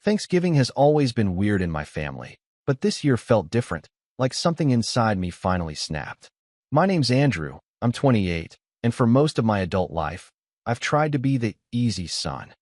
Thanksgiving has always been weird in my family, but this year felt different, like something inside me finally snapped. My name's Andrew, I'm 28, and for most of my adult life, I've tried to be the easy son.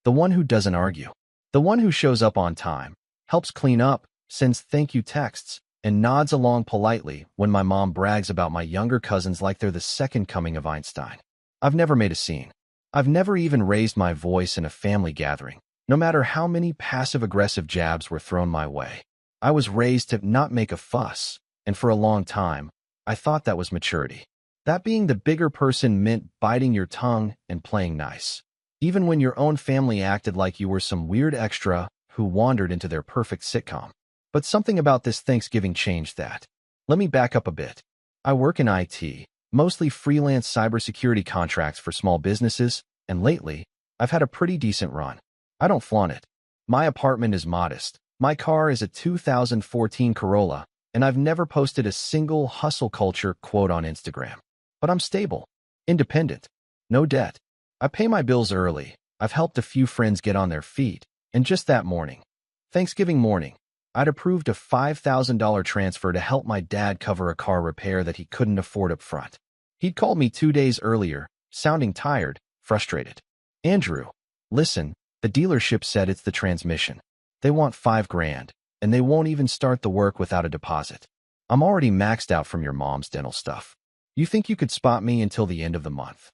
The one who doesn't argue. The one who shows up on time, helps clean up, sends thank you texts, and nods along politely when my mom brags about my younger cousins like they're the second coming of Einstein. I've never made a scene. I've never even raised my voice in a family gathering, no matter how many passive-aggressive jabs were thrown my way. I was raised to not make a fuss, and for a long time, I thought that was maturity. That being the bigger person meant biting your tongue and playing nice, even when your own family acted like you were some weird extra who wandered into their perfect sitcom. But something about this Thanksgiving changed that. Let me back up a bit. I work in IT, mostly freelance cybersecurity contracts for small businesses, and lately, I've had a pretty decent run. I don't flaunt it. My apartment is modest. My car is a 2014 Corolla, and I've never posted a single hustle culture quote on Instagram. But I'm stable, independent, no debt. I pay my bills early. I've helped a few friends get on their feet, and just that morning, Thanksgiving morning, I'd approved a $5,000 transfer to help my dad cover a car repair that he couldn't afford up front. He'd called me 2 days earlier, sounding tired, frustrated. Andrew, listen, the dealership said it's the transmission. They want $5,000, and they won't even start the work without a deposit. I'm already maxed out from your mom's dental stuff. You think you could spot me until the end of the month?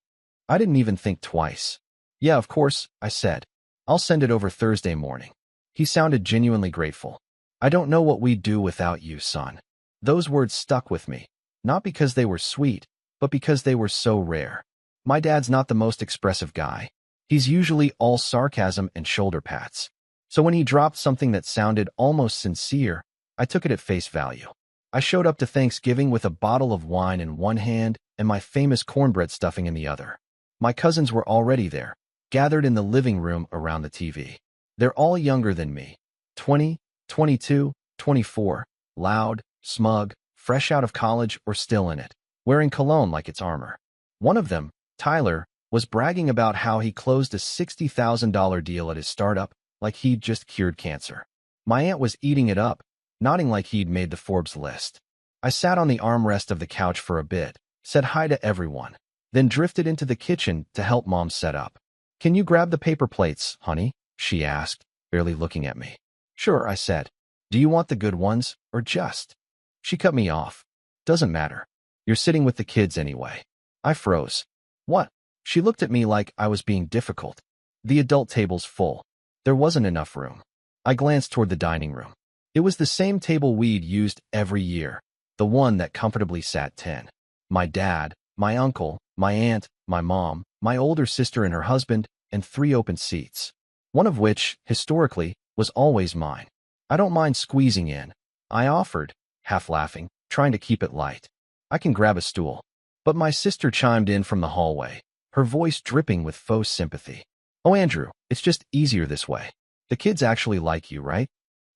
I didn't even think twice. Yeah, of course, I said. I'll send it over Thursday morning. He sounded genuinely grateful. I don't know what we'd do without you, son. Those words stuck with me, not because they were sweet, but because they were so rare. My dad's not the most expressive guy. He's usually all sarcasm and shoulder pats. So when he dropped something that sounded almost sincere, I took it at face value. I showed up to Thanksgiving with a bottle of wine in one hand and my famous cornbread stuffing in the other. My cousins were already there, gathered in the living room around the TV. They're all younger than me, 20, 22, 24, loud, smug, fresh out of college or still in it, wearing cologne like it's armor. One of them, Tyler, was bragging about how he closed a $60,000 deal at his startup like he'd just cured cancer. My aunt was eating it up, nodding like he'd made the Forbes list. I sat on the armrest of the couch for a bit, said hi to everyone, then drifted into the kitchen to help Mom set up. Can you grab the paper plates, honey? She asked, barely looking at me. Sure, I said. Do you want the good ones, or just? She cut me off. Doesn't matter. You're sitting with the kids anyway. I froze. What? She looked at me like I was being difficult. The adult table's full. There wasn't enough room. I glanced toward the dining room. It was the same table we'd used every year, the one that comfortably sat 10. My dad, my uncle, my aunt, my mom, my older sister and her husband, and 3 open seats. One of which, historically, was always mine. I don't mind squeezing in, I offered, half laughing, trying to keep it light. I can grab a stool. But my sister chimed in from the hallway, her voice dripping with faux sympathy. Oh, Andrew, it's just easier this way. The kids actually like you, right?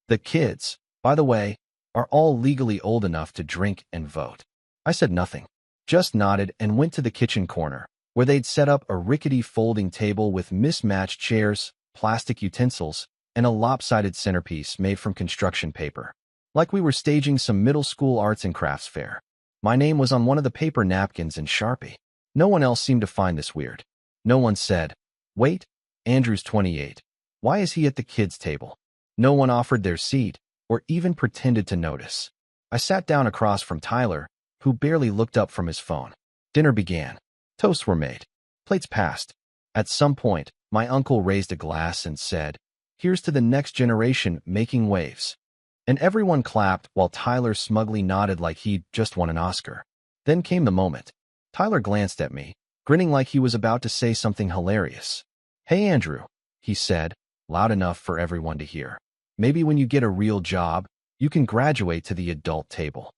The kids, by the way, are all legally old enough to drink and vote. I said nothing, just nodded and went to the kitchen corner, where they'd set up a rickety folding table with mismatched chairs, plastic utensils, and a lopsided centerpiece made from construction paper. Like we were staging some middle school arts and crafts fair. My name was on one of the paper napkins in Sharpie. No one else seemed to find this weird. No one said, wait, Andrew's 28. Why is he at the kids' table? No one offered their seat, or even pretended to notice. I sat down across from Tyler, who barely looked up from his phone. Dinner began. Toasts were made. Plates passed. At some point, my uncle raised a glass and said, here's to the next generation making waves. And everyone clapped while Tyler smugly nodded like he'd just won an Oscar. Then came the moment. Tyler glanced at me, grinning like he was about to say something hilarious. Hey, Andrew, he said, loud enough for everyone to hear. Maybe when you get a real job, you can graduate to the adult table.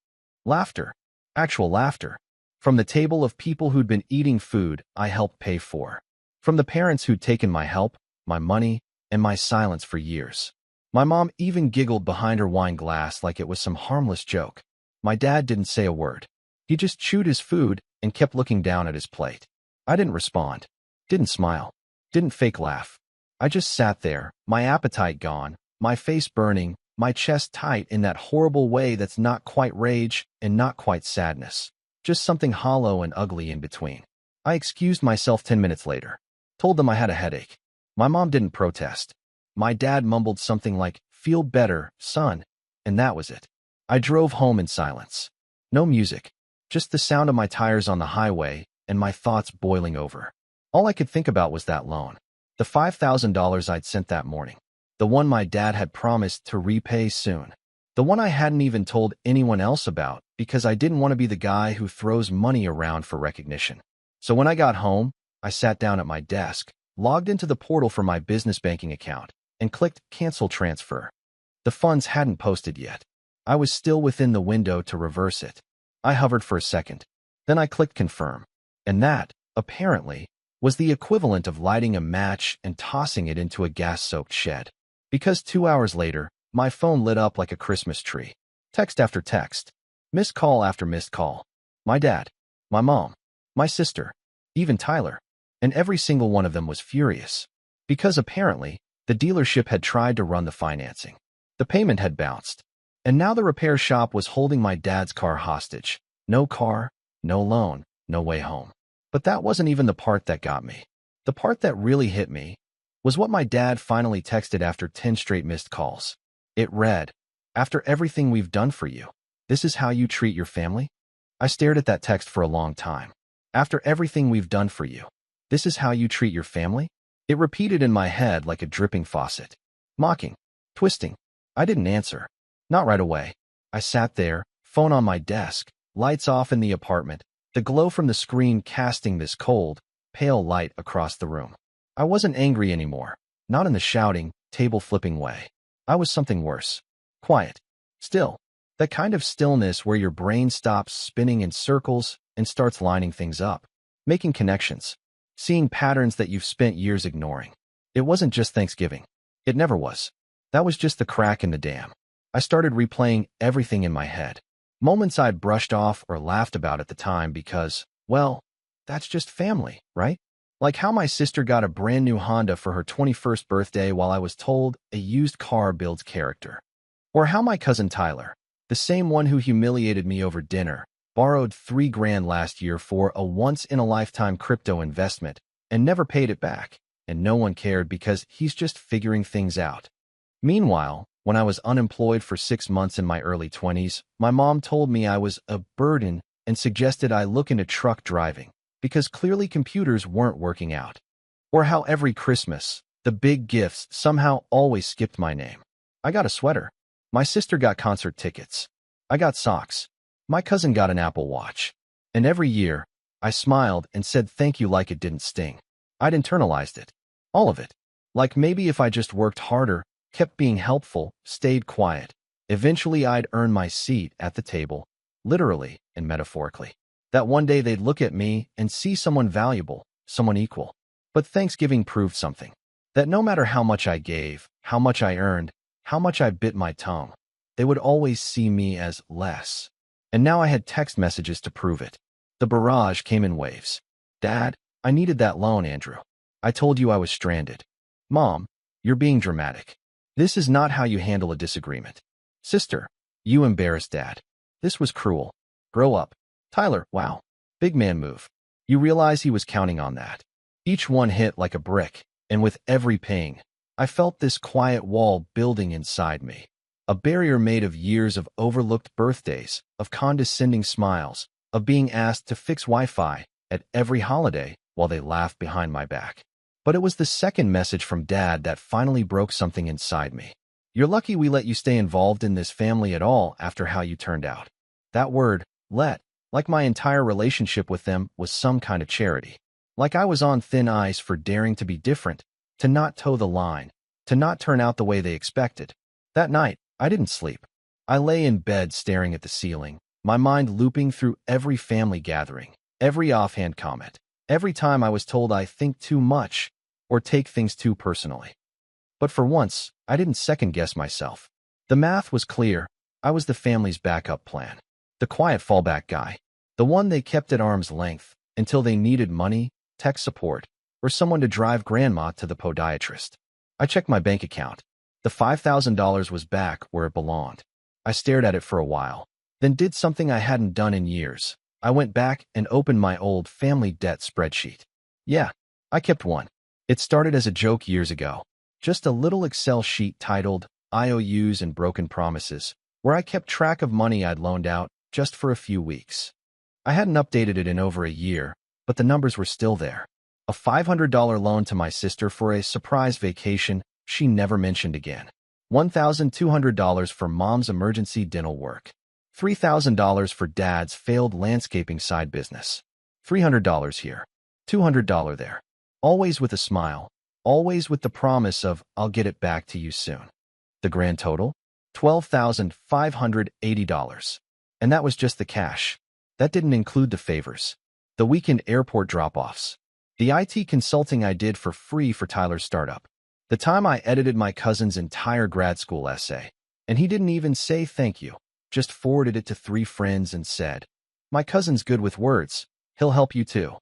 Laughter. Actual laughter. From the table of people who'd been eating food I helped pay for. From the parents who'd taken my help, my money, and my silence for years. My mom even giggled behind her wine glass like it was some harmless joke. My dad didn't say a word. He just chewed his food and kept looking down at his plate. I didn't respond. Didn't smile. Didn't fake laugh. I just sat there, my appetite gone, my face burning, my chest tight in that horrible way that's not quite rage and not quite sadness. Just something hollow and ugly in between. I excused myself 10 minutes later. Told them I had a headache. My mom didn't protest. My dad mumbled something like, "Feel better, son," and that was it. I drove home in silence. No music. Just the sound of my tires on the highway and my thoughts boiling over. All I could think about was that loan. The $5,000 I'd sent that morning. The one my dad had promised to repay soon. The one I hadn't even told anyone else about because I didn't want to be the guy who throws money around for recognition. So when I got home, I sat down at my desk, logged into the portal for my business banking account, and clicked Cancel Transfer. The funds hadn't posted yet. I was still within the window to reverse it. I hovered for a second. Then I clicked Confirm. And that, apparently, was the equivalent of lighting a match and tossing it into a gas-soaked shed. Because 2 hours later, my phone lit up like a Christmas tree. Text after text. Missed call after missed call. My dad. My mom. My sister. Even Tyler. And every single one of them was furious. Because apparently, the dealership had tried to run the financing. The payment had bounced. And now the repair shop was holding my dad's car hostage. No car, no loan, no way home. But that wasn't even the part that got me. The part that really hit me was what my dad finally texted after 10 straight missed calls. It read, "After everything we've done for you, this is how you treat your family?" I stared at that text for a long time. After everything we've done for you, this is how you treat your family? It repeated in my head like a dripping faucet. Mocking. Twisting. I didn't answer. Not right away. I sat there, phone on my desk, lights off in the apartment, the glow from the screen casting this cold, pale light across the room. I wasn't angry anymore. Not in the shouting, table-flipping way. I was something worse. Quiet. Still. That kind of stillness where your brain stops spinning in circles and starts lining things up. Making connections. Seeing patterns that you've spent years ignoring. It wasn't just Thanksgiving. It never was. That was just the crack in the dam. I started replaying everything in my head. Moments I'd brushed off or laughed about at the time because, well, that's just family, right? Like how my sister got a brand new Honda for her 21st birthday while I was told a used car builds character. Or how my cousin Tyler, the same one who humiliated me over dinner, borrowed $3,000 last year for a once-in-a-lifetime crypto investment and never paid it back, and no one cared because he's just figuring things out. Meanwhile, when I was unemployed for 6 months in my early 20s, my mom told me I was a burden and suggested I look into truck driving because clearly computers weren't working out. Or how every Christmas, the big gifts somehow always skipped my name. I got a sweater. My sister got concert tickets. I got socks. My cousin got an Apple Watch. And every year, I smiled and said thank you like it didn't sting. I'd internalized it. All of it. Like maybe if I just worked harder, kept being helpful, stayed quiet, eventually I'd earn my seat at the table, literally and metaphorically. That one day they'd look at me and see someone valuable, someone equal. But Thanksgiving proved something. That no matter how much I gave, how much I earned, how much I bit my tongue, they would always see me as less. And now I had text messages to prove it. The barrage came in waves. Dad, I needed that loan, Andrew. I told you I was stranded. Mom, you're being dramatic. This is not how you handle a disagreement. Sister, you embarrassed Dad. This was cruel. Grow up. Tyler, wow. Big man move. You realize he was counting on that. Each one hit like a brick, and with every ping, I felt this quiet wall building inside me. A barrier made of years of overlooked birthdays, of condescending smiles, of being asked to fix Wi-Fi at every holiday while they laughed behind my back. But it was the second message from Dad that finally broke something inside me. You're lucky we let you stay involved in this family at all after how you turned out. That word, let, like my entire relationship with them, was some kind of charity. Like I was on thin ice for daring to be different, to not toe the line, to not turn out the way they expected. That night, I didn't sleep. I lay in bed staring at the ceiling, my mind looping through every family gathering, every offhand comment, every time I was told I think too much or take things too personally. But for once, I didn't second-guess myself. The math was clear. I was the family's backup plan. The quiet fallback guy. The one they kept at arm's length until they needed money, tech support, or someone to drive grandma to the podiatrist. I checked my bank account. The $5,000 was back where it belonged. I stared at it for a while, then did something I hadn't done in years. I went back and opened my old family debt spreadsheet. Yeah, I kept one. It started as a joke years ago. Just a little Excel sheet titled IOUs and Broken Promises, where I kept track of money I'd loaned out just for a few weeks. I hadn't updated it in over a year, but the numbers were still there. A $500 loan to my sister for a surprise vacation she never mentioned again. $1,200 for mom's emergency dental work. $3,000 for dad's failed landscaping side business. $300 here. $200 there. Always with a smile. Always with the promise of, I'll get it back to you soon. The grand total? $12,580. And that was just the cash. That didn't include the favors. The weekend airport drop-offs. The IT consulting I did for free for Tyler's startup. The time I edited my cousin's entire grad school essay. And he didn't even say thank you. Just forwarded it to 3 friends and said, my cousin's good with words. He'll help you too.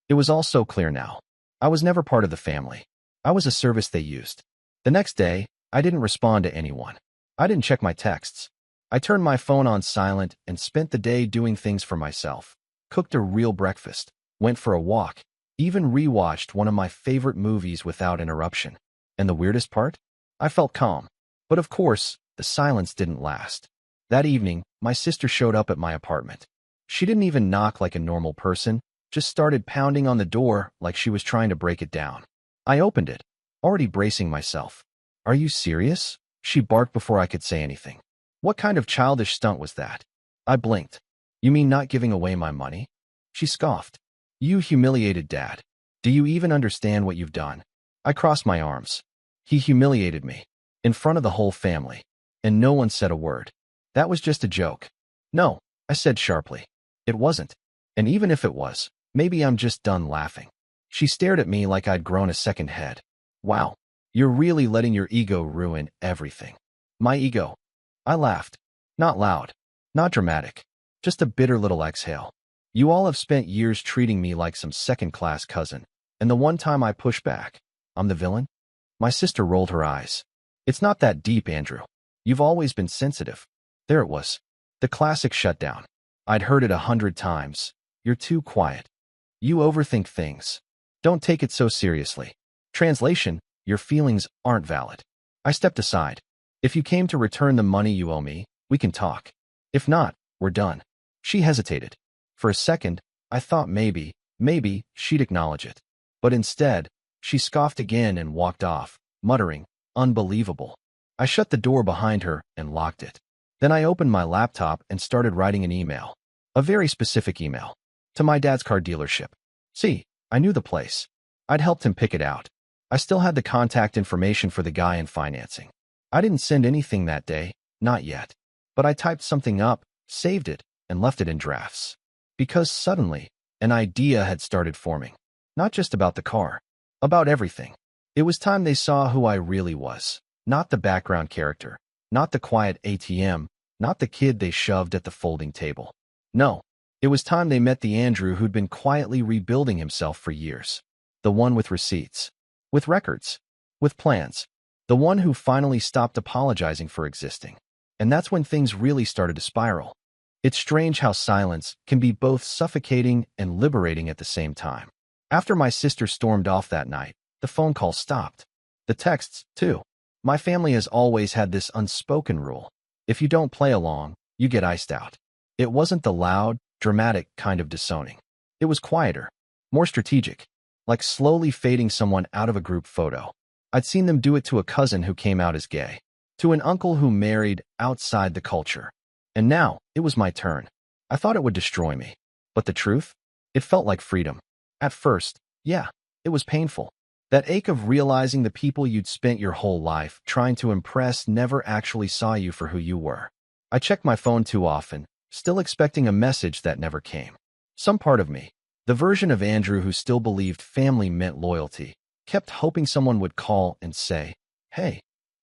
It was all so clear now. I was never part of the family. I was a service they used. The next day, I didn't respond to anyone. I didn't check my texts. I turned my phone on silent and spent the day doing things for myself. Cooked a real breakfast, went for a walk, even rewatched one of my favorite movies without interruption. And the weirdest part? I felt calm. But of course, the silence didn't last. That evening, my sister showed up at my apartment. She didn't even knock like a normal person, just started pounding on the door like she was trying to break it down. I opened it, already bracing myself. Are you serious? She barked before I could say anything. What kind of childish stunt was that? I blinked. You mean not giving away my money? She scoffed. You humiliated Dad. Do you even understand what you've done? I crossed my arms. He humiliated me. In front of the whole family. And no one said a word. That was just a joke. No, I said sharply. It wasn't. And even if it was, maybe I'm just done laughing. She stared at me like I'd grown a second head. Wow, you're really letting your ego ruin everything. My ego. I laughed. Not loud. Not dramatic. Just a bitter little exhale. You all have spent years treating me like some second-class cousin. And the one time I push back, I'm the villain? My sister rolled her eyes. It's not that deep, Andrew. You've always been sensitive. There it was. The classic shutdown. I'd heard it 100 times. You're too quiet. You overthink things. Don't take it so seriously. Translation, your feelings aren't valid. I stepped aside. If you came to return the money you owe me, we can talk. If not, we're done. She hesitated. For a second, I thought maybe she'd acknowledge it. But instead, she scoffed again and walked off, muttering, unbelievable. I shut the door behind her and locked it. Then I opened my laptop and started writing an email. A very specific email. To my dad's car dealership. See, I knew the place. I'd helped him pick it out. I still had the contact information for the guy in financing. I didn't send anything that day, not yet. But I typed something up, saved it, and left it in drafts. Because suddenly, an idea had started forming. Not just about the car. About everything. It was time they saw who I really was. Not the background character. Not the quiet ATM. Not the kid they shoved at the folding table. No, it was time they met the Andrew who'd been quietly rebuilding himself for years. The one with receipts. With records. With plans. The one who finally stopped apologizing for existing. And that's when things really started to spiral. It's strange how silence can be both suffocating and liberating at the same time. After my sister stormed off that night, the phone calls stopped. The texts, too. My family has always had this unspoken rule. If you don't play along, you get iced out. It wasn't the loud, dramatic kind of disowning. It was quieter, more strategic, like slowly fading someone out of a group photo. I'd seen them do it to a cousin who came out as gay, to an uncle who married outside the culture. And now, it was my turn. I thought it would destroy me. But the truth? It felt like freedom. At first, yeah, it was painful. That ache of realizing the people you'd spent your whole life trying to impress never actually saw you for who you were. I checked my phone too often, still expecting a message that never came. Some part of me, the version of Andrew who still believed family meant loyalty, kept hoping someone would call and say, hey,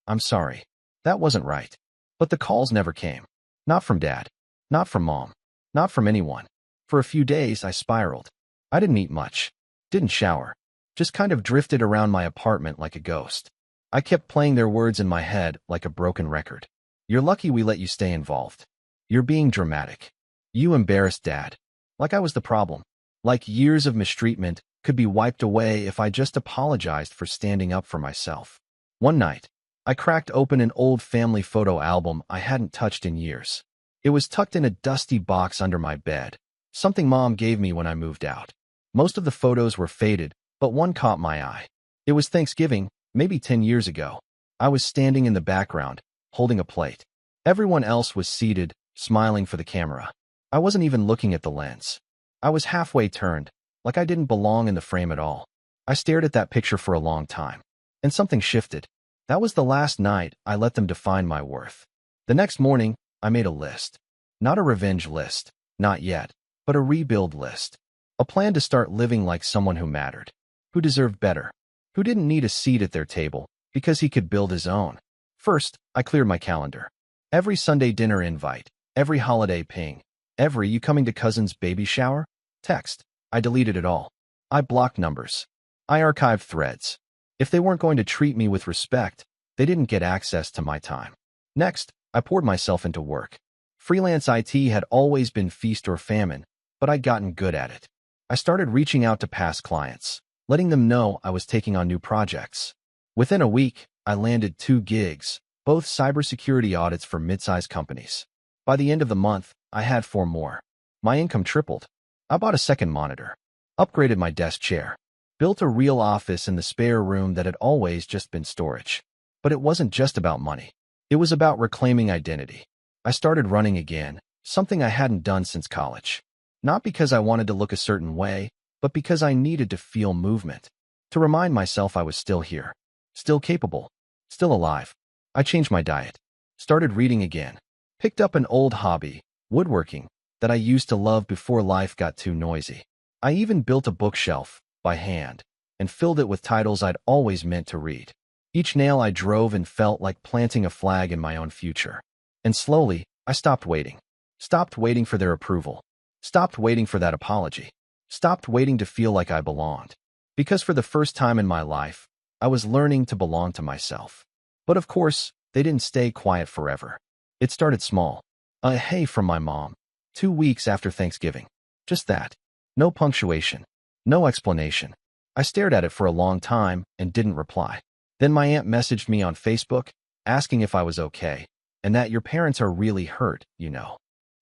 I'm sorry. That wasn't right. But the calls never came. Not from Dad. Not from Mom. Not from anyone. For a few days, I spiraled. I didn't eat much. Didn't shower. Just kind of drifted around my apartment like a ghost. I kept playing their words in my head like a broken record. You're lucky we let you stay involved. You're being dramatic. You embarrassed Dad. Like I was the problem. Like years of mistreatment could be wiped away if I just apologized for standing up for myself. One night, I cracked open an old family photo album I hadn't touched in years. It was tucked in a dusty box under my bed, something Mom gave me when I moved out. Most of the photos were faded, but one caught my eye. It was Thanksgiving, maybe 10 years ago. I was standing in the background, holding a plate. Everyone else was seated, smiling for the camera. I wasn't even looking at the lens. I was halfway turned, like I didn't belong in the frame at all. I stared at that picture for a long time. And something shifted. That was the last night I let them define my worth. The next morning, I made a list. Not a revenge list, not yet, but a rebuild list. A plan to start living like someone who mattered, who deserved better, who didn't need a seat at their table because he could build his own. First, I cleared my calendar. Every Sunday dinner invite, every holiday ping, every "you coming to cousin's baby shower?" text. I deleted it all. I blocked numbers. I archived threads. If they weren't going to treat me with respect, they didn't get access to my time. Next, I poured myself into work. Freelance IT had always been feast or famine, but I'd gotten good at it. I started reaching out to past clients, letting them know I was taking on new projects. Within a week, I landed 2 gigs, both cybersecurity audits for mid-sized companies. By the end of the month, I had 4 more. My income tripled. I bought a second monitor, upgraded my desk chair, built a real office in the spare room that had always just been storage. But it wasn't just about money. It was about reclaiming identity. I started running again, something I hadn't done since college. Not because I wanted to look a certain way, but because I needed to feel movement. To remind myself I was still here, still capable, still alive. I changed my diet, started reading again, picked up an old hobby, woodworking, that I used to love before life got too noisy. I even built a bookshelf, by hand, and filled it with titles I'd always meant to read. Each nail I drove and felt like planting a flag in my own future. And slowly, I stopped waiting. Stopped waiting for their approval. Stopped waiting for that apology. Stopped waiting to feel like I belonged. Because for the first time in my life, I was learning to belong to myself. But of course, they didn't stay quiet forever. It started small. A "hey" from my mom. 2 weeks after Thanksgiving. Just that. No punctuation. No explanation. I stared at it for a long time and didn't reply. Then my aunt messaged me on Facebook, asking if I was okay, and that "your parents are really hurt, you know."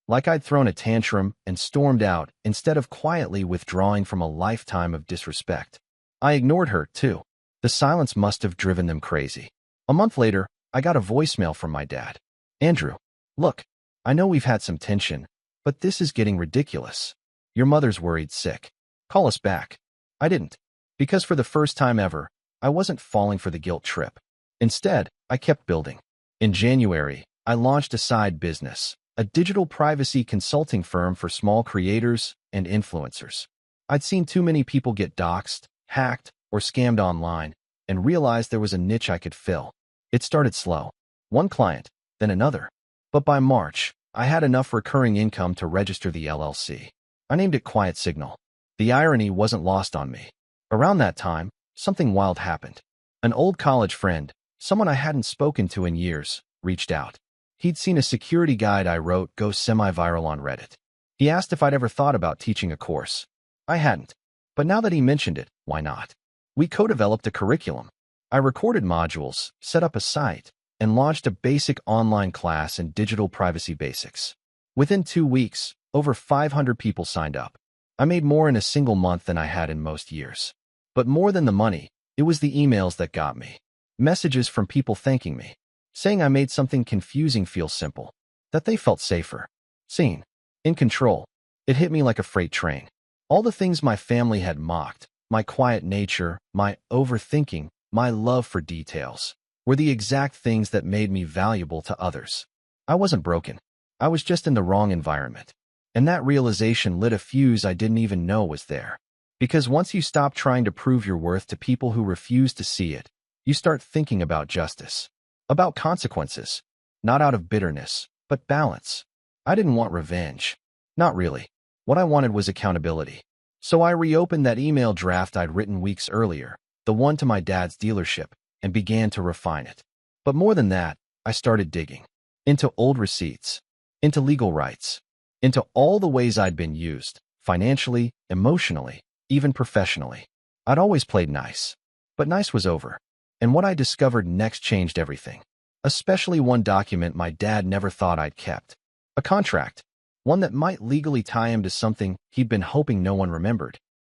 Like I'd thrown a tantrum and stormed out instead of quietly withdrawing from a lifetime of disrespect. I ignored her, too. The silence must have driven them crazy. A month later, I got a voicemail from my dad. "Andrew, look, I know we've had some tension, but this is getting ridiculous. Your mother's worried sick. Call us back." I didn't, because for the first time ever, I wasn't falling for the guilt trip. Instead, I kept building. In January, I launched a side business, a digital privacy consulting firm for small creators and influencers. I'd seen too many people get doxxed, hacked, or scammed online, and realized there was a niche I could fill. It started slow. One client, then another. But by March, I had enough recurring income to register the LLC. I named it Quiet Signal. The irony wasn't lost on me. Around that time, something wild happened. An old college friend, someone I hadn't spoken to in years, reached out. He'd seen a security guide I wrote go semi-viral on Reddit. He asked if I'd ever thought about teaching a course. I hadn't. But now that he mentioned it, why not? We co-developed a curriculum. I recorded modules, set up a site, and launched a basic online class in digital privacy basics. Within 2 weeks, over 500 people signed up. I made more in a single month than I had in most years. But more than the money, it was the emails that got me. Messages from people thanking me, saying I made something confusing feel simple, that they felt safer, seen, in control. It hit me like a freight train. All the things my family had mocked, my quiet nature, my overthinking, my love for details, were the exact things that made me valuable to others. I wasn't broken. I was just in the wrong environment. And that realization lit a fuse I didn't even know was there. Because once you stop trying to prove your worth to people who refuse to see it, you start thinking about justice, about consequences, not out of bitterness, but balance. I didn't want revenge. Not really. What I wanted was accountability. So I reopened that email draft I'd written weeks earlier, the one to my dad's dealership, and began to refine it. But more than that, I started digging into old receipts, into legal rights, into all the ways I'd been used, financially, emotionally, even professionally. I'd always played nice, but nice was over. And what I discovered next changed everything. Especially one document my dad never thought I'd kept. A contract. One that might legally tie him to something he'd been hoping no one remembered.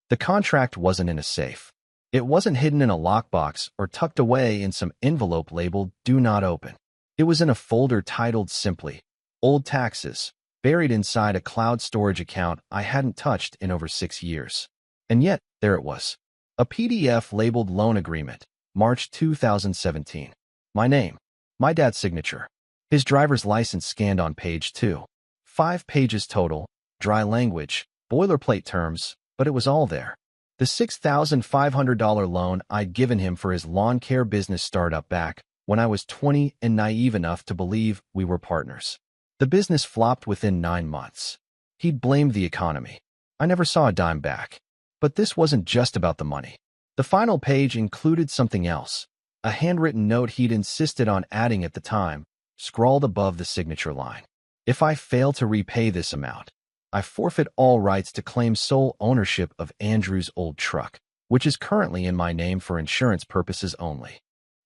The contract wasn't in a safe. It wasn't hidden in a lockbox or tucked away in some envelope labeled "Do Not Open." It was in a folder titled simply, "Old Taxes," buried inside a cloud storage account I hadn't touched in over 6 years. And yet, there it was. A PDF labeled "Loan Agreement," March 2017. My name. My dad's signature. His driver's license scanned on page 2. 5 pages total, dry language, boilerplate terms, but it was all there. The $6,500 loan I'd given him for his lawn care business startup back when I was 20 and naive enough to believe we were partners. The business flopped within 9 months. He'd blamed the economy. I never saw a dime back. But this wasn't just about the money. The final page included something else. A handwritten note he'd insisted on adding at the time, scrawled above the signature line. If I fail to repay this amount, I forfeit all rights to claim sole ownership of Andrew's old truck, which is currently in my name for insurance purposes only.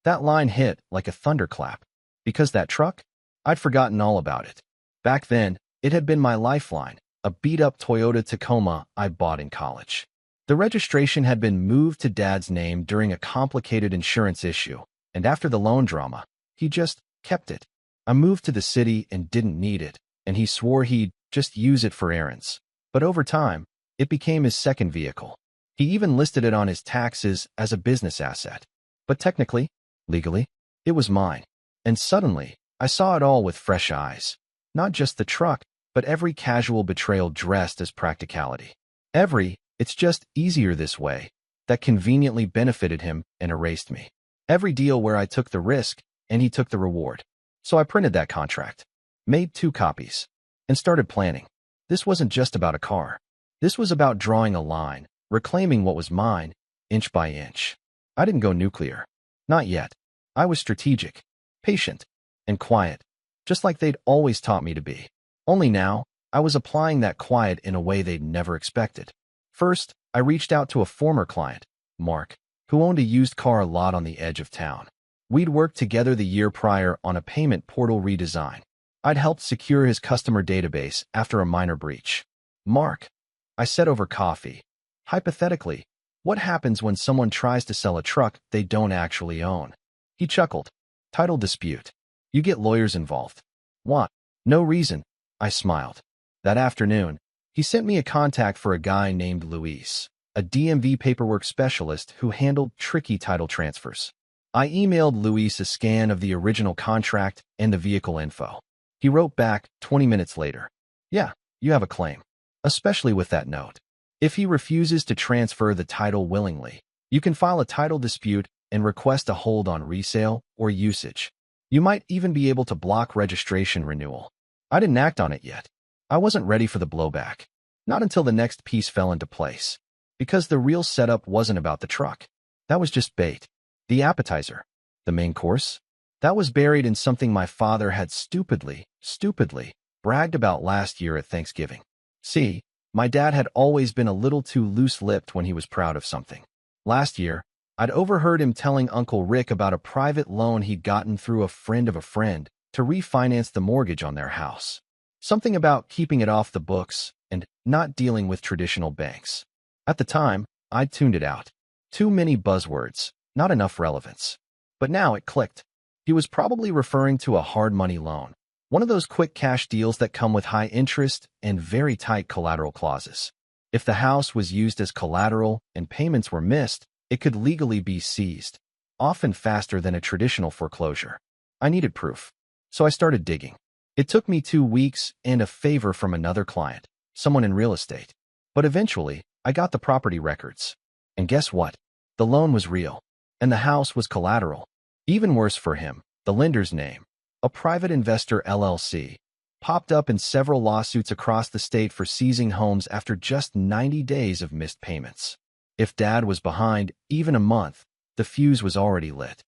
That line hit like a thunderclap, because that truck, I'd forgotten all about it. Back then, it had been my lifeline, a beat-up Toyota Tacoma I bought in college. The registration had been moved to Dad's name during a complicated insurance issue, and after the loan drama, he just kept it. I moved to the city and didn't need it, and he swore he'd just use it for errands. But over time, it became his second vehicle. He even listed it on his taxes as a business asset. But technically, legally, it was mine. And suddenly, I saw it all with fresh eyes. Not just the truck, but every casual betrayal dressed as practicality. It's just easier this way, that conveniently benefited him and erased me. Every deal where I took the risk and he took the reward. So I printed that contract, made 2 copies, and started planning. This wasn't just about a car. This was about drawing a line, reclaiming what was mine, inch by inch. I didn't go nuclear. Not yet. I was strategic, patient, and quiet, just like they'd always taught me to be. Only now, I was applying that quiet in a way they'd never expected. First, I reached out to a former client, Mark, who owned a used car lot on the edge of town. We'd worked together the year prior on a payment portal redesign. I'd helped secure his customer database after a minor breach. "Mark," I said over coffee, "hypothetically, what happens when someone tries to sell a truck they don't actually own?" He chuckled. "Title dispute. You get lawyers involved." "What?" "No reason," I smiled. That afternoon, he sent me a contact for a guy named Luis, a DMV paperwork specialist who handled tricky title transfers. I emailed Luis a scan of the original contract and the vehicle info. He wrote back 20 minutes later. "Yeah, you have a claim, especially with that note. If he refuses to transfer the title willingly, you can file a title dispute and request a hold on resale or usage. You might even be able to block registration renewal." I didn't act on it yet. I wasn't ready for the blowback. Not until the next piece fell into place. Because the real setup wasn't about the truck. That was just bait. The appetizer. The main course. That was buried in something my father had stupidly bragged about last year at Thanksgiving. See, my dad had always been a little too loose-lipped when he was proud of something. Last year, I'd overheard him telling Uncle Rick about a private loan he'd gotten through a friend of a friend to refinance the mortgage on their house. Something about keeping it off the books and not dealing with traditional banks. At the time, I'd tuned it out. Too many buzzwords, not enough relevance. But now it clicked. He was probably referring to a hard money loan, one of those quick cash deals that come with high interest and very tight collateral clauses. If the house was used as collateral and payments were missed, it could legally be seized, often faster than a traditional foreclosure. I needed proof, so I started digging. It took me 2 weeks and a favor from another client, someone in real estate. But eventually, I got the property records. And guess what? The loan was real, and the house was collateral. Even worse for him, the lender's name, a private investor LLC, popped up in several lawsuits across the state for seizing homes after just 90 days of missed payments. If Dad was behind even a month, the fuse was already lit.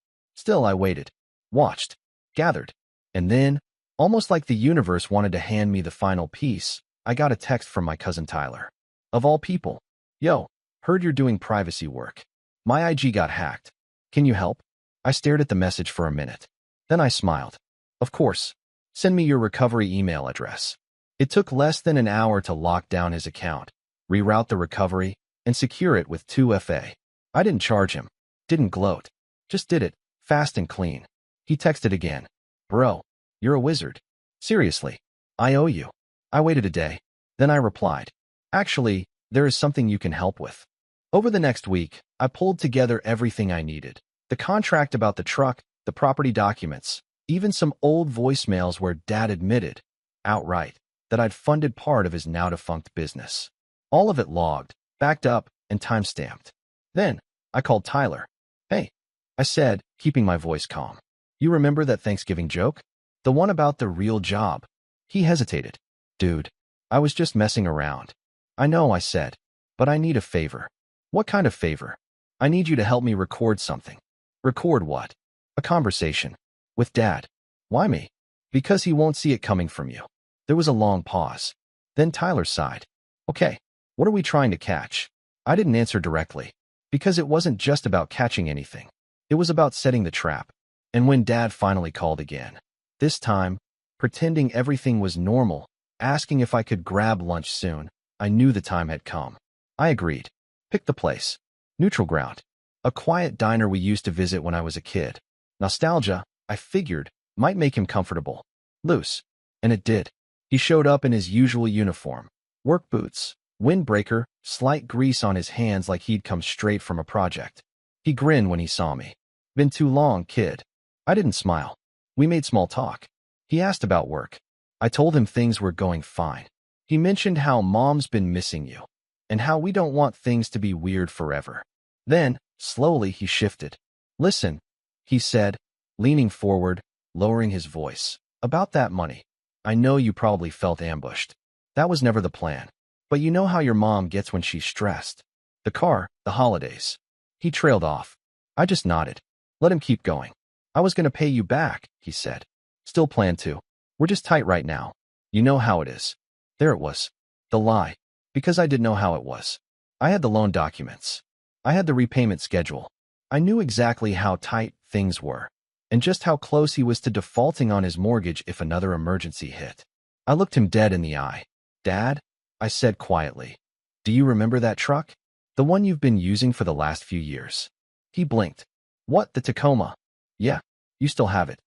Still, I waited, watched, gathered, and then, almost like the universe wanted to hand me the final piece, I got a text from my cousin Tyler. Of all people. Yo, heard you're doing privacy work. My IG got hacked. Can you help? I stared at the message for a minute. Then I smiled. Of course. Send me your recovery email address. It took less than an hour to lock down his account, reroute the recovery, and secure it with 2FA. I didn't charge him. Didn't gloat. Just did it, fast and clean. He texted again. Bro, you're a wizard. Seriously. I owe you. I waited a day. Then I replied. Actually, there is something you can help with. Over the next week, I pulled together everything I needed. The contract about the truck, the property documents, even some old voicemails where Dad admitted, outright, that I'd funded part of his now-defunct business. All of it logged, backed up, and time-stamped. Then, I called Tyler. Hey, I said, keeping my voice calm. You remember that Thanksgiving joke? The one about the real job? He hesitated. Dude, I was just messing around. I know, I said, but I need a favor. What kind of favor? I need you to help me record something. Record what? A conversation. With Dad. Why me? Because he won't see it coming from you. There was a long pause. Then Tyler sighed. Okay, what are we trying to catch? I didn't answer directly. Because it wasn't just about catching anything. It was about setting the trap. And when Dad finally called again, this time, pretending everything was normal, asking if I could grab lunch soon, I knew the time had come. I agreed. Pick the place. Neutral ground. A quiet diner we used to visit when I was a kid. Nostalgia, I figured, might make him comfortable. Loose. And it did. He showed up in his usual uniform. Work boots, windbreaker, slight grease on his hands like he'd come straight from a project. He grinned when he saw me. Been too long, kid. I didn't smile. We made small talk. He asked about work. I told him things were going fine. He mentioned how Mom's been missing you, and how we don't want things to be weird forever. Then, slowly, he shifted. Listen, he said, leaning forward, lowering his voice. About that money. I know you probably felt ambushed. That was never the plan. But you know how your mom gets when she's stressed. The car, the holidays. He trailed off. I just nodded. Let him keep going. I was going to pay you back, he said. Still plan to. We're just tight right now. You know how it is. There it was. The lie. Because I didn't know how it was. I had the loan documents. I had the repayment schedule. I knew exactly how tight things were, and just how close he was to defaulting on his mortgage if another emergency hit. I looked him dead in the eye. Dad, I said quietly, do you remember that truck? The one you've been using for the last few years. He blinked. What, the Tacoma? Yeah, you still have it.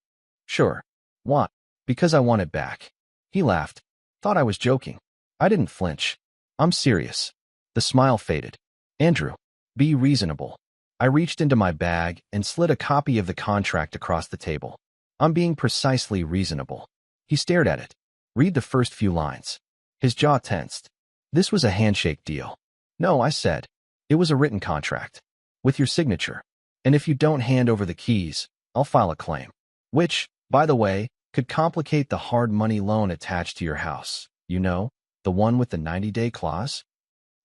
Sure. Why? Because I want it back. He laughed. Thought I was joking. I didn't flinch. I'm serious. The smile faded. Andrew, be reasonable. I reached into my bag and slid a copy of the contract across the table. I'm being precisely reasonable. He stared at it. Read the first few lines. His jaw tensed. This was a handshake deal. No, I said. It was a written contract. With your signature. And if you don't hand over the keys, I'll file a claim. Which, by the way, could complicate the hard money loan attached to your house. You know, the one with the 90-day clause?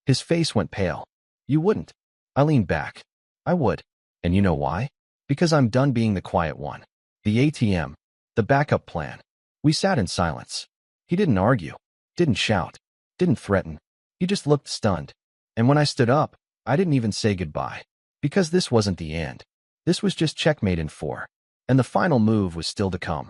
His face went pale. You wouldn't. I leaned back. I would. And you know why? Because I'm done being the quiet one. The ATM. The backup plan. We sat in silence. He didn't argue. Didn't shout. Didn't threaten. He just looked stunned. And when I stood up, I didn't even say goodbye. Because this wasn't the end. This was just checkmate in 4. And the final move was still to come.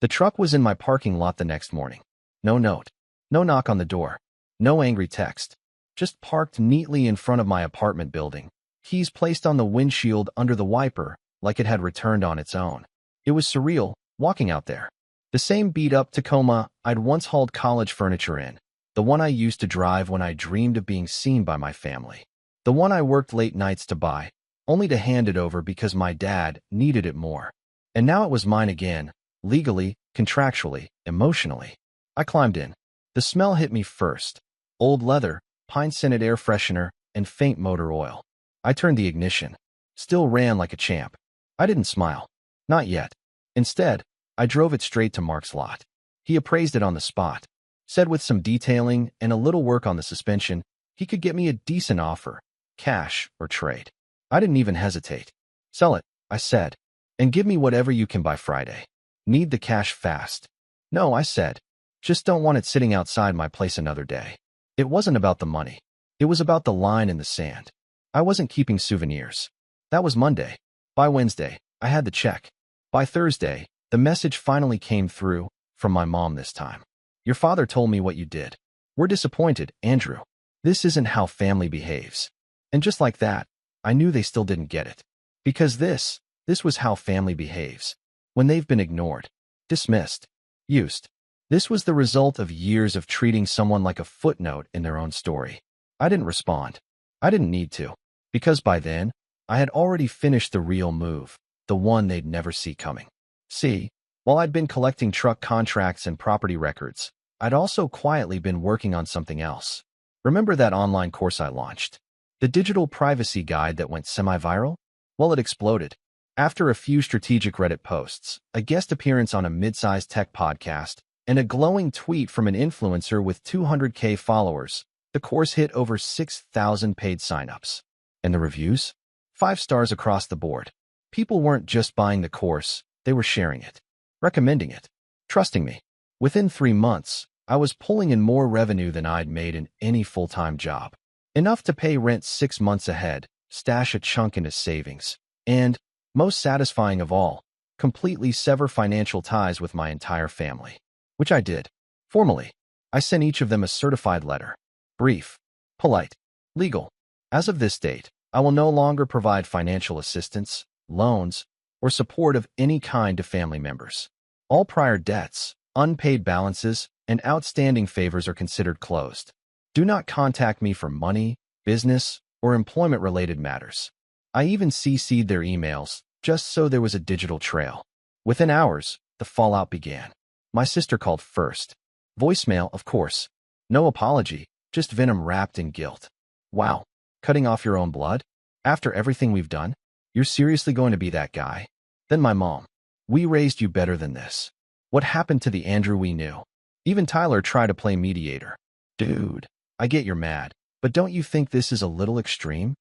The truck was in my parking lot the next morning. No note. No knock on the door. No angry text. Just parked neatly in front of my apartment building. Keys placed on the windshield under the wiper, like it had returned on its own. It was surreal, walking out there. The same beat-up Tacoma I'd once hauled college furniture in. The one I used to drive when I dreamed of being seen by my family. The one I worked late nights to buy, only to hand it over because my dad needed it more. And now it was mine again, legally, contractually, emotionally. I climbed in. The smell hit me first. Old leather, pine-scented air freshener, and faint motor oil. I turned the ignition. Still ran like a champ. I didn't smile. Not yet. Instead, I drove it straight to Mark's lot. He appraised it on the spot. Said with some detailing and a little work on the suspension, he could get me a decent offer, cash or trade. I didn't even hesitate. Sell it, I said. And give me whatever you can by Friday. Need the cash fast. No, I said. Just don't want it sitting outside my place another day. It wasn't about the money. It was about the line in the sand. I wasn't keeping souvenirs. That was Monday. By Wednesday, I had the check. By Thursday, the message finally came through, from my mom this time. Your father told me what you did. We're disappointed, Andrew. This isn't how family behaves. And just like that, I knew they still didn't get it. Because this was how family behaves. When they've been ignored, dismissed, used. This was the result of years of treating someone like a footnote in their own story. I didn't respond. I didn't need to. Because by then, I had already finished the real move, the one they'd never see coming. See, while I'd been collecting truck contracts and property records, I'd also quietly been working on something else. Remember that online course I launched? The digital privacy guide that went semi-viral? Well, it exploded. After a few strategic Reddit posts, a guest appearance on a mid-sized tech podcast, and a glowing tweet from an influencer with 200K followers, the course hit over 6,000 paid signups. And the reviews? 5 stars across the board. People weren't just buying the course, they were sharing it, recommending it, trusting me. Within 3 months, I was pulling in more revenue than I'd made in any full-time job. Enough to pay rent 6 months ahead, stash a chunk into savings, and, most satisfying of all, completely sever financial ties with my entire family. Which I did. Formally, I sent each of them a certified letter. Brief, polite, legal. As of this date, I will no longer provide financial assistance, loans, or support of any kind to family members. All prior debts, unpaid balances, and outstanding favors are considered closed. Do not contact me for money, business, or employment-related matters. I even CC'd their emails, just so there was a digital trail. Within hours, the fallout began. My sister called first. Voicemail, of course. No apology, just venom wrapped in guilt. Wow, cutting off your own blood? After everything we've done? You're seriously going to be that guy? Then my mom. We raised you better than this. What happened to the Andrew we knew? Even Tyler tried to play mediator. Dude, I get you're mad, but don't you think this is a little extreme?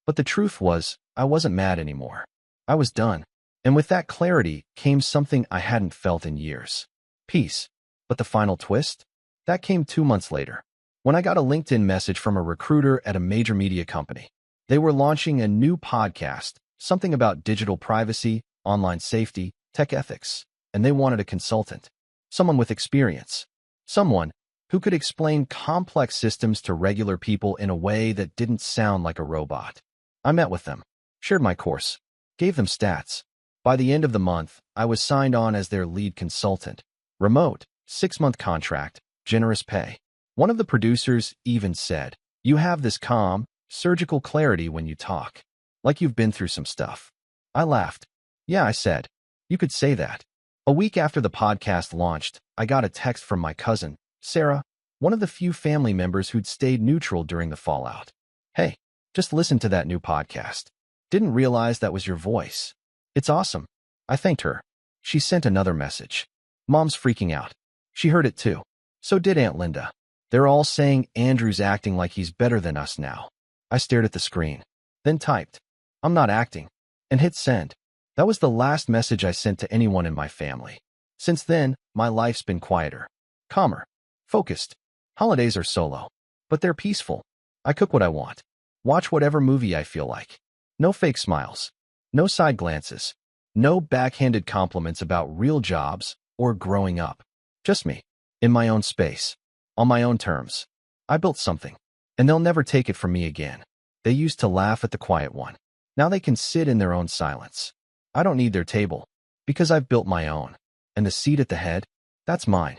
But the truth was, I wasn't mad anymore. I was done. And with that clarity came something I hadn't felt in years. Peace. But the final twist? That came 2 months later, when I got a LinkedIn message from a recruiter at a major media company. They were launching a new podcast, something about digital privacy, online safety, tech ethics, and they wanted a consultant, someone with experience, someone who could explain complex systems to regular people in a way that didn't sound like a robot. I met with them, shared my course, gave them stats. By the end of the month, I was signed on as their lead consultant. Remote, 6-month contract, generous pay. One of the producers even said, "You have this calm, surgical clarity when you talk, like you've been through some stuff." I laughed. Yeah, I said, you could say that. A week after the podcast launched, I got a text from my cousin, Sarah, one of the few family members who'd stayed neutral during the fallout. "Hey, just listen to that new podcast. Didn't realize that was your voice. It's awesome." I thanked her. She sent another message. "Mom's freaking out. She heard it too. So did Aunt Linda. They're all saying Andrew's acting like he's better than us now." I stared at the screen, then typed, "I'm not acting," and hit send. That was the last message I sent to anyone in my family. Since then, my life's been quieter, calmer, focused. Holidays are solo, but they're peaceful. I cook what I want, watch whatever movie I feel like. No fake smiles, no side glances, no backhanded compliments about real jobs or growing up. Just me, in my own space, on my own terms. I built something, and they'll never take it from me again. They used to laugh at the quiet one. Now they can sit in their own silence. I don't need their table, because I've built my own. And the seat at the head, that's mine.